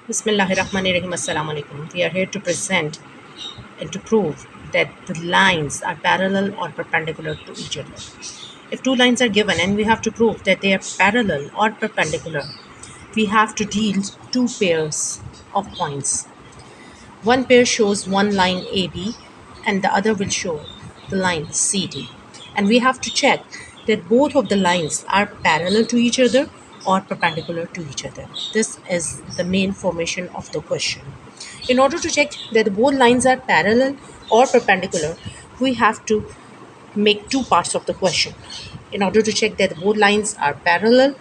Bismillahirrahmanirrahim. Assalamu alaikum. We are here to present and to prove that the lines are parallel or perpendicular to each other. If two lines are given and we have to prove that they are parallel or perpendicular, we have to deal two pairs of points. One pair shows one line AB and the other will show the line CD. And we have to check that both of the lines are parallel to each other or perpendicular to each other. This is the main formation of the question. In order to check that both lines are parallel or perpendicular, we have to make two parts of the question. In order to check that both lines are parallel,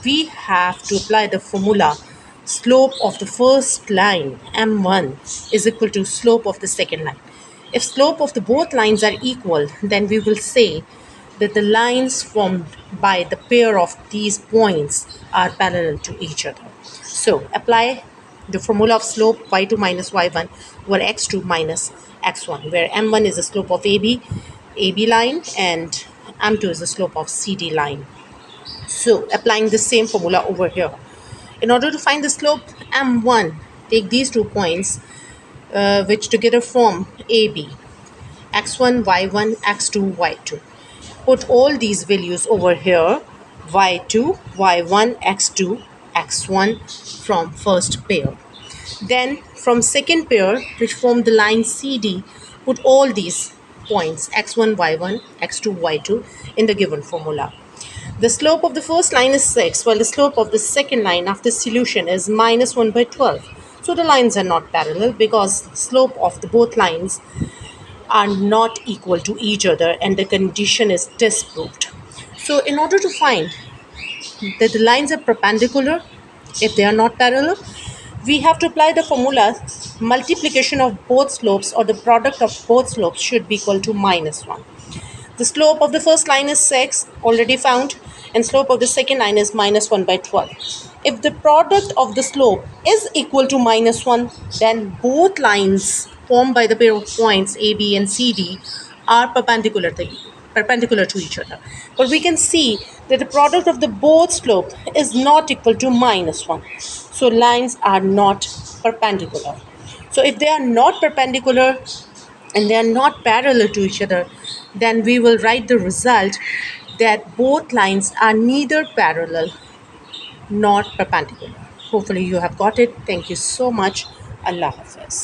we have to apply the formula slope of the first line m1 is equal to slope of the second line. If slope of the both lines are equal, then we will say that the lines formed by the pair of these points are parallel to each other. So apply the formula of slope y2 minus y1 over x2 minus x1, where m1 is the slope of AB line and m2 is the slope of CD line. So applying the same formula over here. In order to find the slope m1, take these 2 points which together form AB, x1, y1, x2, y2. Put all these values over here, y2, y1, x2, x1 from first pair. Then from second pair, which form the line CD, put all these points x1, y1, x2, y2 in the given formula. The slope of the first line is 6, while the slope of the second line after solution is minus 1 by 12. So the lines are not parallel because slope of the both lines are not equal to each other and the condition is disproved. So in order to find that the lines are perpendicular, if they are not parallel, we have to apply the formula multiplication of both slopes or the product of both slopes should be equal to minus 1. The slope of the first line is 6, already found, and slope of the second line is minus 1 by 12. If the product of the slope is equal to minus 1, then both lines formed by the pair of points AB and CD are perpendicular to each other. But we can see that the product of the both slope is not equal to minus 1. So lines are not perpendicular. So if they are not perpendicular, and they are not parallel to each other, then we will write the result that both lines are neither parallel nor perpendicular. Hopefully, you have got it. Thank you so much. Allah Hafiz.